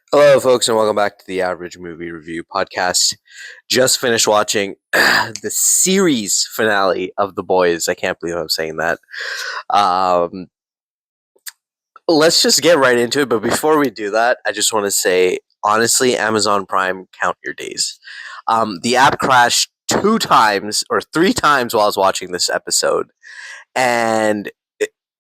Hello, folks, and welcome back to the Average Movie Review Podcast. Just finished watching the series finale of The Boys. I can't believe I'm saying that. Um, let's just get right into it. But before we do that, I just want to say, honestly, Amazon Prime, count your days. The app crashed 2 times or 3 times while I was watching this episode, and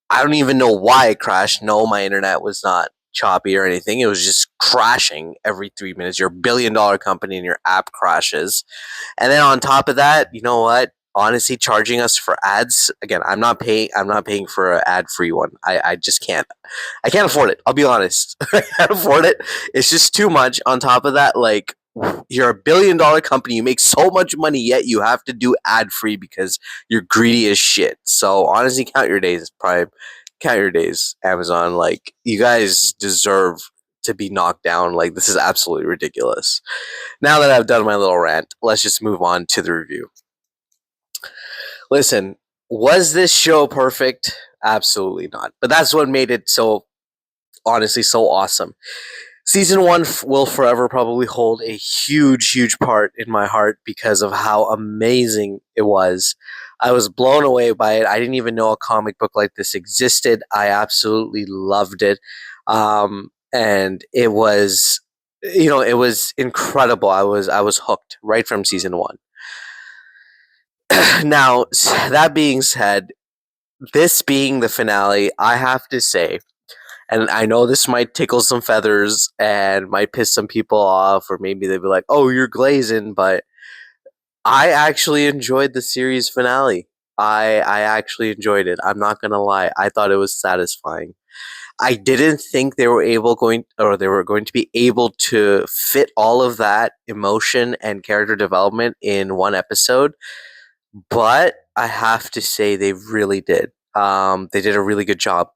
I don't even know why it crashed. No, my internet was not choppy or anything. It was just crashing every 3 minutes. You're a $1 billion company and your app crashes. And then on top of that, you know what? Honestly, charging us for ads again. I'm not paying for an ad free one. I just can't. I can't afford it. I'll be honest. I can't afford it. It's just too much. On top of that, like you're a $1 billion company. You make so much money, yet you have to do ad free because you're greedy as shit. So honestly, count your days, Prime. Count your days, Amazon. Like you guys deserve to be knocked down. Like this is absolutely ridiculous. Now that I've done my little rant, let's just move on to the review. Listen, was this show perfect? Absolutely not. But that's what made it so honestly so awesome. Season one will forever probably hold a huge, huge part in my heart because of how amazing it was. I was blown away by it. I didn't even know a comic book like this existed. I absolutely loved it. And it was, it was incredible. I was hooked right from season one. Now, that being said, this being the finale, I have to say, and I know this might tickle some feathers and might piss some people off, or maybe they'd be like, "Oh, you're glazing," but I actually enjoyed the series finale. I actually enjoyed it. I'm not gonna lie. I thought it was satisfying. I didn't think they were going to be able to fit all of that emotion and character development in one episode, but I have to say they really did. They did a really good job.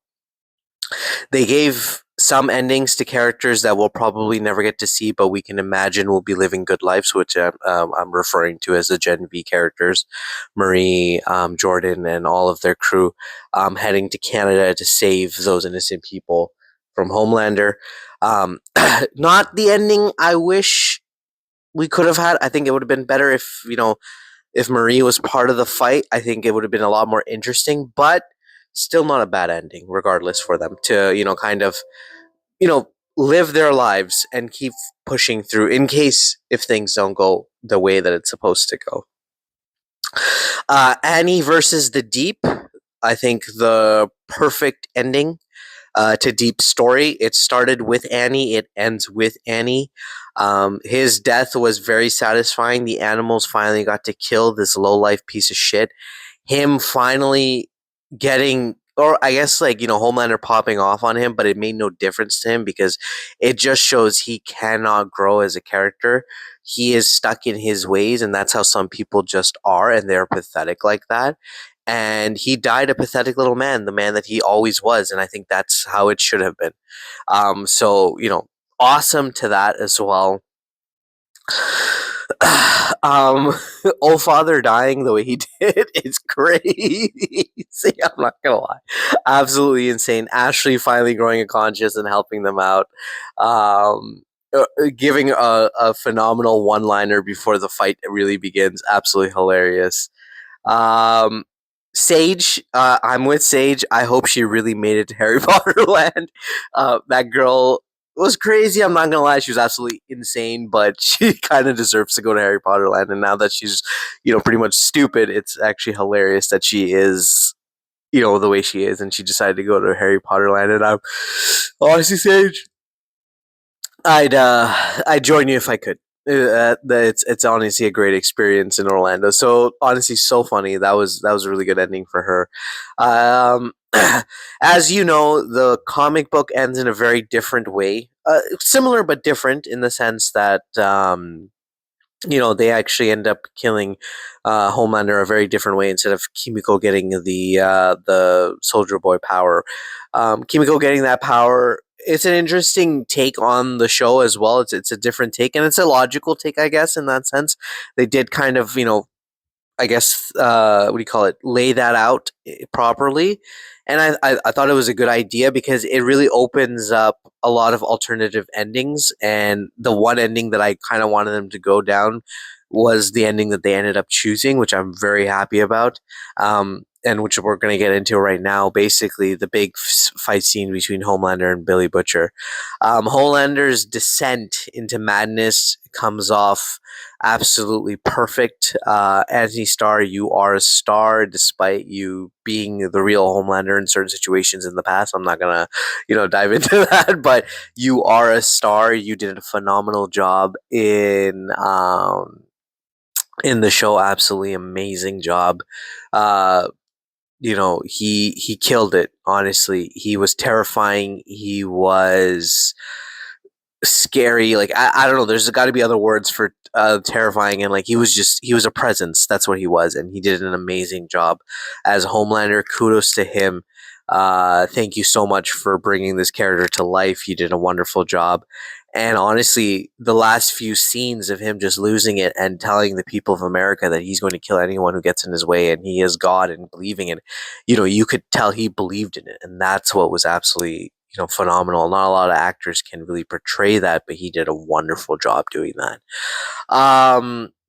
They gave some endings to characters that we'll probably never get to see, but we can imagine will be living good lives, which I'm referring to as the Gen V characters, Marie, Jordan, and all of their crew, heading to Canada to save those innocent people from Homelander. Um, not the ending I wish we could have had. I think it would have been better if Marie was part of the fight. I think it would have been a lot more interesting, but still not a bad ending, regardless, for them to, kind of, you know, live their lives and keep pushing through in case if things don't go the way that it's supposed to go. Annie versus the Deep. I think the perfect ending to Deep's story. It started with Annie, it ends with Annie. His death was very satisfying. The animals finally got to kill this low life piece of shit. Him finally getting, or I guess like, Homelander popping off on him, but it made no difference to him because it just shows he cannot grow as a character. He is stuck in his ways, and that's how some people just are, and they're pathetic like that. And he died a pathetic little man, the man that he always was, and I think that's how it should have been. So awesome to that as well. um, old father dying the way he did is crazy. I'm not gonna lie, absolutely insane. Ashley finally growing a conscience and helping them out. Um, Giving a phenomenal one-liner before the fight really begins. Absolutely hilarious. Um, Sage, I'm with Sage. I hope she really made it to Harry Potter land. That girl was crazy. I'm not gonna lie, she was absolutely insane, but she kind of deserves to go to Harry Potter land. And now that she's, pretty much stupid, it's actually hilarious that she is, the way she is, and she decided to go to Harry Potter land. And I'm honestly, Sage, I'd join you if I could. It's honestly a great experience in Orlando. So honestly, so funny. That was a really good ending for her. Um, as you know, the comic book ends in a very different way. Similar but different in the sense that they actually end up killing Homelander a very different way. Instead of Kimiko getting the Soldier Boy power, Kimiko getting that power. It's an interesting take on the show as well. It's a different take, and it's a logical take, I guess, in that sense. They did kind of, I guess, what do you call it? Lay that out properly, and I thought it was a good idea because it really opens up a lot of alternative endings. And the one ending that I kind of wanted them to go down was the ending that they ended up choosing, which I'm very happy about. And which we're going to get into right now. Basically, the big fight scene between Homelander and Billy Butcher. Homelander's descent into madness comes off absolutely perfect. Anthony Starr, you are a star despite you being the real Homelander in certain situations in the past. I'm not gonna, dive into that, but you are a star. You did a phenomenal job in the show. Absolutely amazing job. Uh, he killed it. Honestly, he was terrifying. He was scary. Like I don't know. There's got to be other words for terrifying, and like he was a presence. That's what he was, and he did an amazing job as Homelander. Kudos to him. Thank you so much for bringing this character to life. You did a wonderful job. And honestly, the last few scenes of him just losing it and telling the people of America that he's going to kill anyone who gets in his way and he is God and believing it, you could tell he believed in it. And that's what was absolutely phenomenal. Not a lot of actors can really portray that, but he did a wonderful job doing that.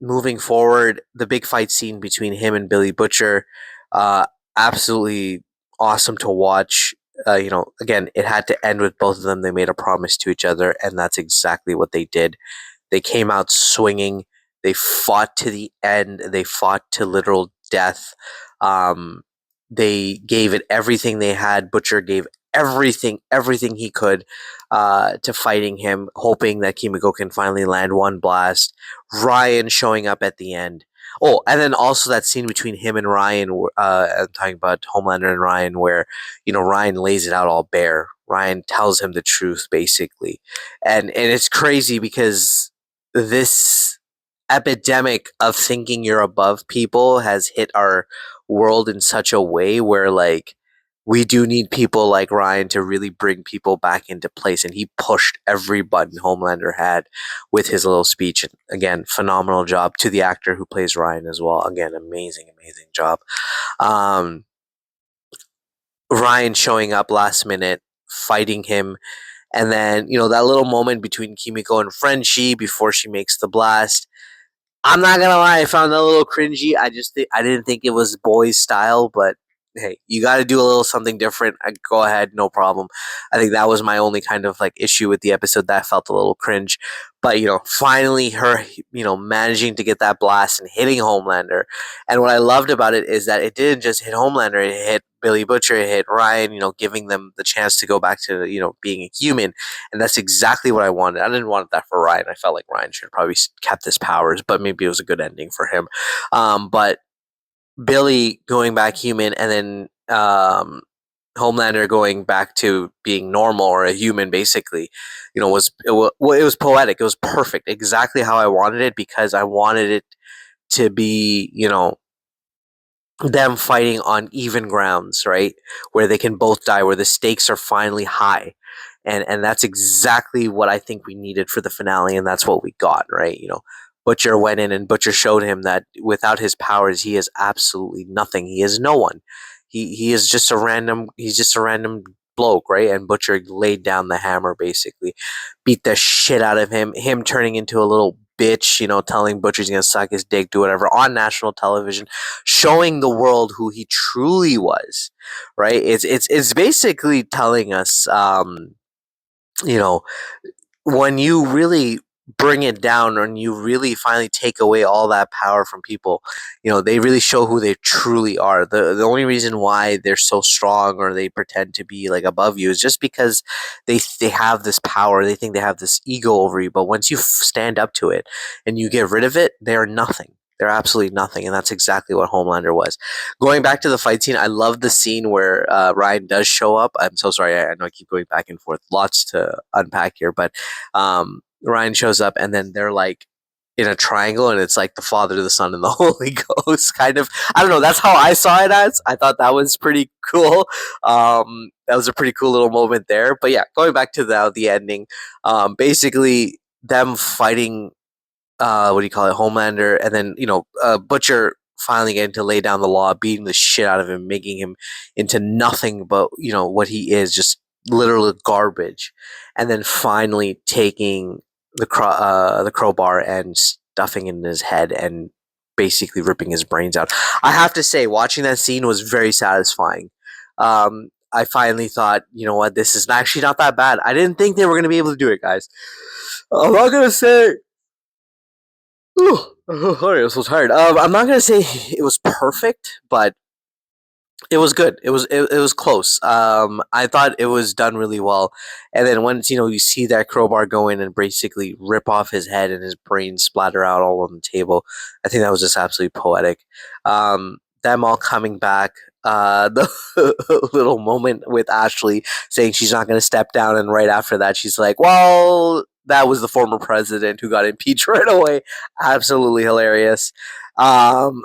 Moving forward, the big fight scene between him and Billy Butcher, uh, absolutely awesome to watch. Again, it had to end with both of them. They made a promise to each other, and that's exactly what they did. They came out swinging. They fought to the end. They fought to literal death. Um, they gave it everything they had. Butcher gave everything he could to fighting him, hoping that Kimiko can finally land one blast. Ryan showing up at the end. Oh, and then also that scene between him and Ryan. I'm talking about Homelander and Ryan, where Ryan lays it out all bare. Ryan tells him the truth, basically, and it's crazy because this epidemic of thinking you're above people has hit our world in such a way where like we do need people like Ryan to really bring people back into place, and he pushed every button Homelander had with his little speech. And again, phenomenal job to the actor who plays Ryan as well. Again, amazing job. um Ryan showing up last minute, fighting him, and then that little moment between Kimiko and Frenchie before she makes the blast. I'm not gonna lie, I found that a little cringy. I didn't think it was boys' style, but hey, you got to do a little something different. Go ahead, no problem. I think that was my only kind of like issue with the episode, that felt a little cringe. But finally her, managing to get that blast and hitting Homelander. And what I loved about it is that it didn't just hit Homelander; it hit Billy Butcher, it hit Ryan. Giving them the chance to go back to being a human, and that's exactly what I wanted. I didn't want that for Ryan. I felt like Ryan should have probably kept his powers, but maybe it was a good ending for him. But Billy going back human, and then Homelander going back to being normal or a human, basically, it was poetic. It was perfect, exactly how I wanted it, because I wanted it to be them fighting on even grounds, right? Where they can both die, where the stakes are finally high. And that's exactly what I think we needed for the finale, and that's what we got, right? Butcher went in and Butcher showed him that without his powers, he is absolutely nothing. He is no one. He is just a random. He's just a random bloke, right? And Butcher laid down the hammer, basically, beat the shit out of him. Him turning into a little bitch, telling Butcher he's gonna suck his dick, do whatever on national television, showing the world who he truly was, right? It's basically telling us, you know, when you really bring it down and you really finally take away all that power from people, they really show who they truly are. The only reason why they're so strong or they pretend to be like above you is just because they have this power. They think they have this ego over you, but once you stand up to it and you get rid of it, they are nothing. They're absolutely nothing, and that's exactly what Homelander was. Going back to the fight scene, I love the scene where Ryan does show up. I'm so sorry, I know I keep going back and forth. Lots to unpack here, but Ryan shows up, and then they're like in a triangle, and it's like the Father, the Son, and the Holy Ghost. Kind of, I don't know. That's how I saw it as. I thought that was pretty cool. That was a pretty cool little moment there. But yeah, going back to the ending, basically them fighting. What do you call it, Homelander, and then Butcher finally getting to lay down the law, beating the shit out of him, making him into nothing but, what he is, just literal garbage, and then finally taking the crowbar and stuffing it in his head and basically ripping his brains out. I have to say, watching that scene was very satisfying. I finally thought, you know what, this is actually not that bad. I didn't think they were going to be able to do it, guys. I'm not going to say. Sorry, I'm so tired. I'm not going to say it was perfect, but it was good. It was close. I thought it was done really well. And then once you see that crowbar go in and basically rip off his head and his brains splatter out all on the table, I think that was just absolutely poetic. Them all coming back. The little moment with Ashley saying she's not going to step down, and right after that, she's like, "Well, that was the former president who got impeached right away." Absolutely hilarious. Um,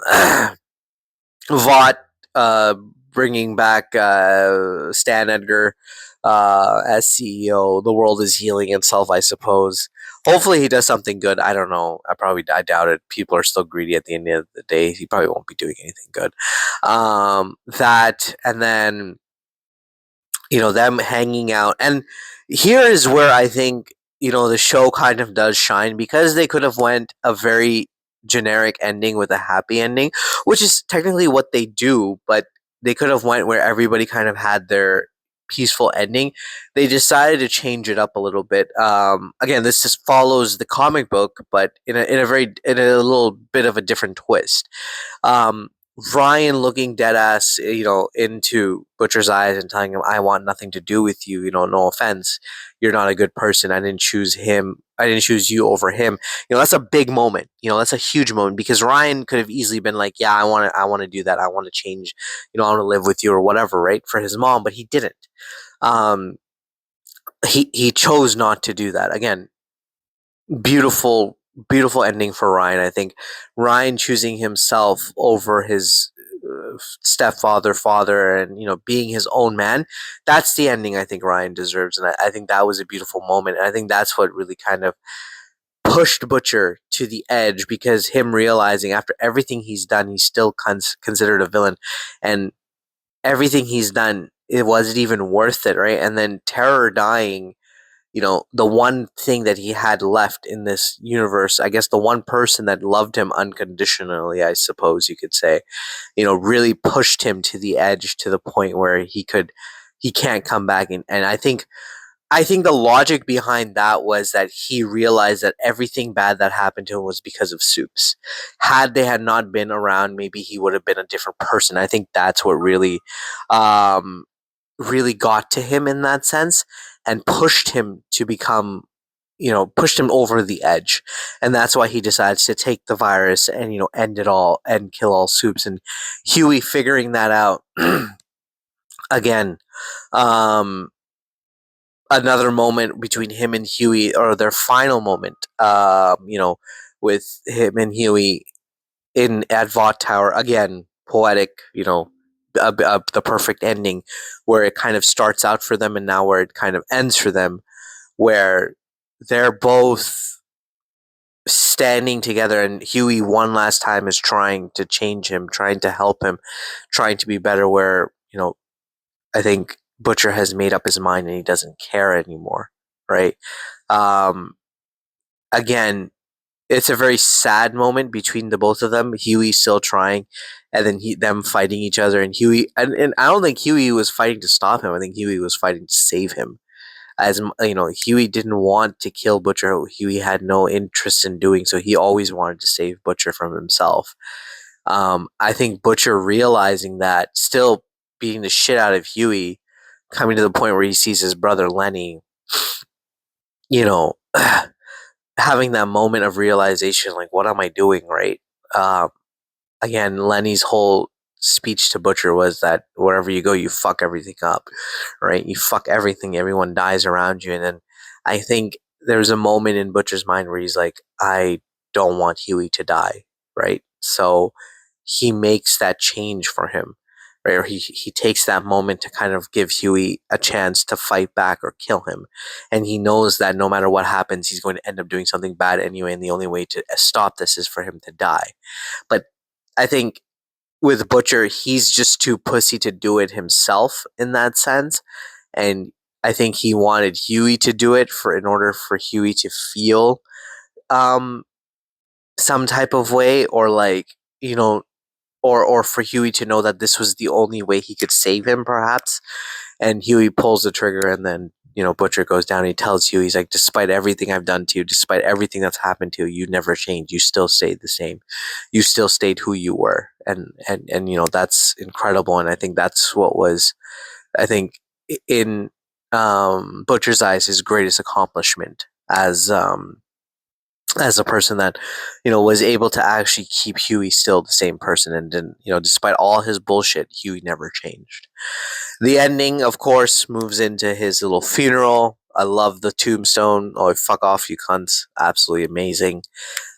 Vought uh, bringing back Stan Edgar as CEO. The world is healing itself, I suppose. Hopefully, he does something good. I don't know. I doubt it. People are still greedy at the end of the day. He probably won't be doing anything good. That and then them hanging out. And here is where I think the show kind of does shine, because they could have went a very generic ending with a happy ending, which is technically what they do, but they could have went where everybody kind of had their peaceful ending. They decided to change it up a little bit. Again, this just follows the comic book, but in a little bit of a different twist. um, Ryan looking dead ass, into Butcher's eyes and telling him, "I want nothing to do with you. No offense, you're not a good person. I didn't choose him. I didn't choose you over him." That's a big moment. That's a huge moment, because Ryan could have easily been like, "Yeah, I want to do that. I want to change. I want to live with you or whatever," right, for his mom, but he didn't. Um, he chose not to do that. Again, beautiful, beautiful ending for Ryan. I think Ryan choosing himself over his stepfather, father, and being his own man. That's the ending I think Ryan deserves, and I think that was a beautiful moment. And I think that's what really kind of pushed Butcher to the edge, because him realizing after everything he's done, he's still considered a villain, and everything he's done, it wasn't even worth it, right? And then Terror dying, the one thing that he had left in this universe, I guess the one person that loved him unconditionally, I suppose you could say, really pushed him to the edge, to the point where he can't come back. And I think the logic behind that was that he realized that everything bad that happened to him was because of Soups. Had they had not been around, maybe he would have been a different person. I think that's what um, really got to him in that sense, and pushed him to become, pushed him over the edge. And that's why he decides to take the virus and, end it all and kill all Soups. And Huey figuring that out again. Um, Another moment between him and Huey, or their final moment, with him and Huey in at Vought Tower again, poetic, the perfect ending, where it kind of starts out for them and now where it kind of ends for them, where they're both standing together, and Huey one last time is trying to change him, trying to help him, trying to be better, where I think Butcher has made up his mind and he doesn't care anymore, right? um Again, it's a very sad moment between the both of them. Huey still trying, and then them fighting each other. And Huey, and I don't think Huey was fighting to stop him. I think Huey was fighting to save him. As Huey didn't want to kill Butcher. Huey had no interest in doing so. He always wanted to save Butcher from himself. I think Butcher realizing that, still beating the shit out of Huey, coming to the point where he sees his brother Lenny, you know, having that moment of realization, like, what am I doing, right? Um, Again, Lenny's whole speech to Butcher was that wherever you go, you fuck everything up, right? You fuck everything, everyone dies around you. And then I think there's a moment in Butcher's mind where he's like, I don't want Huey to die, right? So he makes that change for him, right? Or he takes that moment to kind of give Huey a chance to fight back or kill him. And he knows that no matter what happens, he's going to end up doing something bad anyway. And the only way to stop this is for him to die. But I think with Butcher, he's just too pussy to do it himself in that sense, and I think he wanted Huey to do it for in order for Huey to feel um some type of way, or like, you know, or for Huey to know that this was the only way he could save him, perhaps. And Huey pulls the trigger, and then Butcher goes down. And he tells Huey, he's like, "Despite everything I've done to you, despite everything that's happened to you, you never changed. You still stayed the same. You still stayed who you were." And that's incredible. And I think that's what was, I think, in Butcher's eyes, his greatest accomplishment as a person that was able to actually keep Huey still the same person, and didn't, despite all his bullshit, Huey never changed. The ending, of course, moves into his little funeral. I love the tombstone. Oh, fuck off, you cunts! Absolutely amazing.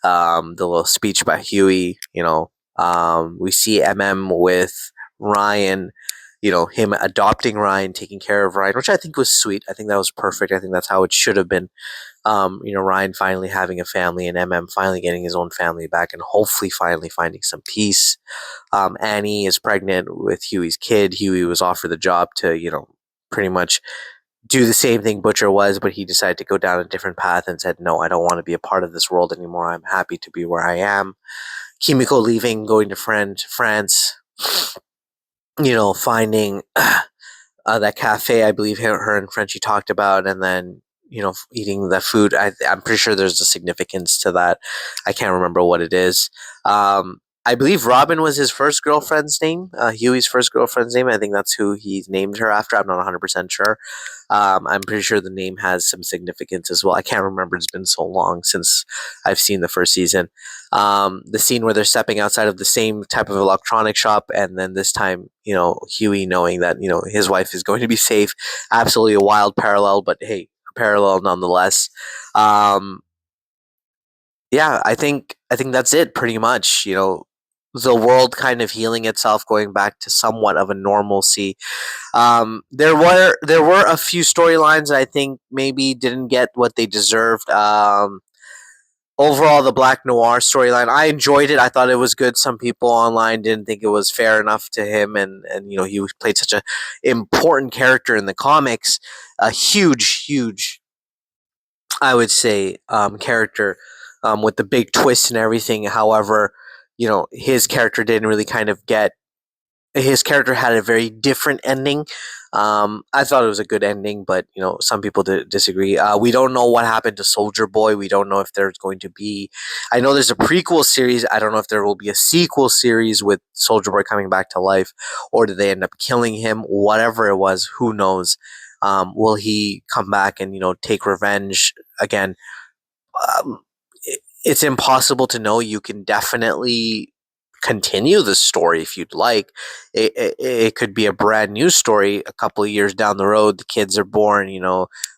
The little speech by Huey. We see with Ryan. Him adopting Ryan, taking care of Ryan, which I think was sweet. I think that was perfect. I think that's how it should have been. Ryan finally having a family, and finally getting his own family back, and hopefully finally finding some peace. Annie is pregnant with Huey's kid. Huey was offered the job to, pretty much do the same thing Butcher was, but he decided to go down a different path and said, "No, I don't want to be a part of this world anymore. I'm happy to be where I am." Kimiko leaving, going to France, finding that cafe, I believe her and Frenchie talked about, and then eating the food. I'm pretty sure there's a significance to that. I can't remember what it is. I believe Robin was his first girlfriend's name, Huey's first girlfriend's name. I think that's who he named her after. I'm not 100% sure. I'm pretty sure the name has some significance as well. I can't remember. It's been so long since I've seen the first season. The scene where they're stepping outside of the same type of electronic shop, and then this time, Huey knowing that his wife is going to be safe. Absolutely a wild parallel, but hey, a parallel nonetheless. Yeah, I think that's it pretty much. The world kind of healing itself, going back to somewhat of a normalcy. There were a few storylines that I think maybe didn't get what they deserved. Overall, the Black Noir storyline, I enjoyed it. I thought it was good. Some people online didn't think it was fair enough to him, and he played such a important character in the comics, a huge, I would say, character, with the big twist and everything. However, his character didn't really kind of get his character had a very different ending. I thought it was a good ending, but some people disagree. We don't know what happened to Soldier Boy. We don't know if there's going to be. I know there's a prequel series. I don't know if there will be a sequel series with Soldier Boy coming back to life, or did they end up killing him? Whatever it was, who knows? Will he come back and take revenge again? Um, it's impossible to know. You can definitely continue the story if you'd like. It could be a brand new story a couple of years down the road. The kids are born,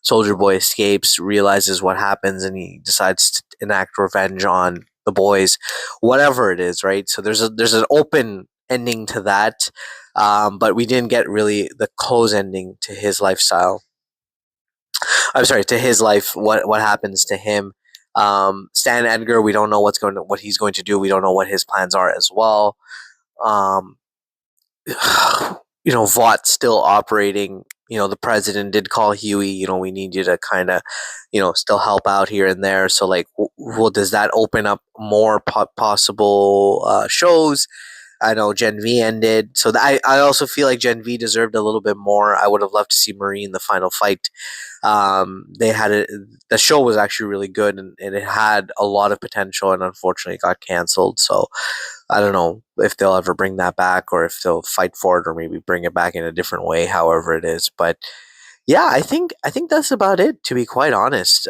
Soldier Boy escapes, realizes what happens, and he decides to enact revenge on the boys, whatever it is, right? So there's an open ending to that, but we didn't get really the close ending to his lifestyle. I'm sorry, to his life. What happens to him? Stan Edgar, we don't know what he's going to do. We don't know what his plans are as well. Um, Vought still operating. The president did call Huey. We need you to kind of, still help out here and there. So, like, well, does that open up more possible shows? I know Gen V ended, so I also feel like Gen V deserved a little bit more. I would have loved to see Marie in the final fight. They had it. The show was actually really good, and it had a lot of potential, and unfortunately, it got canceled. So I don't know if they'll ever bring that back, or if they'll fight for it, or maybe bring it back in a different way. However it is, but yeah, I think that's about it. To be quite honest,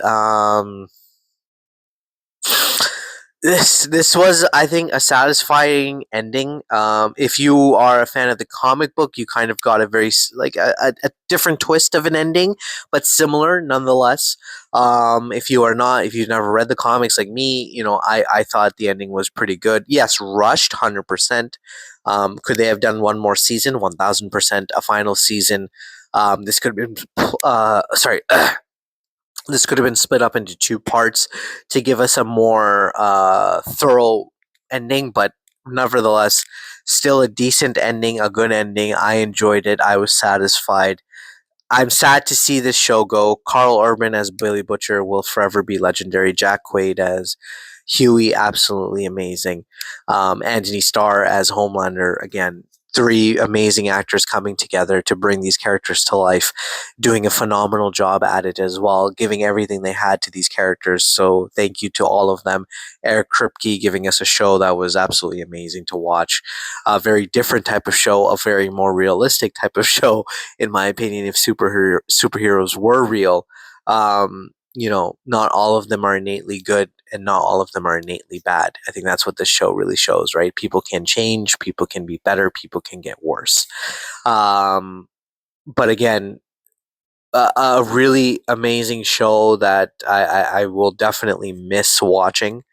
this was, I think, a satisfying ending. If you are a fan of the comic book, you kind of got a very like a different twist of an ending, but similar nonetheless. If you are not, if you've never read the comics like me, I thought the ending was pretty good. Yes, rushed, 100%. Could they have done one more season? 1000%. A final season. This could have been. Sorry. This could have been split up into two parts to give us a more thorough ending, but nevertheless, still a decent ending, a good ending. I enjoyed it. I was satisfied. I'm sad to see this show go. Carl Urban as Billy Butcher will forever be legendary. Jack Quaid as Huey, absolutely amazing. Anthony Starr as Homelander, again, three amazing actors coming together to bring these characters to life, doing a phenomenal job at it as well, giving everything they had to these characters. So thank you to all of them. Eric Kripke giving us a show that was absolutely amazing to watch. A very different type of show, a very more realistic type of show, in my opinion. If superheroes were real, not all of them are innately good and not all of them are innately bad. I think that's what this show really shows, right? People can change, people can be better, people can get worse. But again, a really amazing show that I will definitely miss watching.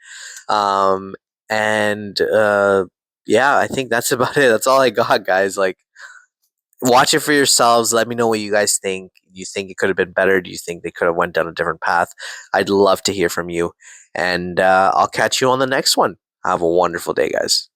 Um, and yeah, I think that's about it. That's all I got, guys. Like, watch it for yourselves. Let me know what you guys think. Do you think it could have been better? Do you think they could have went down a different path? I'd love to hear from you. And I'll catch you on the next one. Have a wonderful day, guys.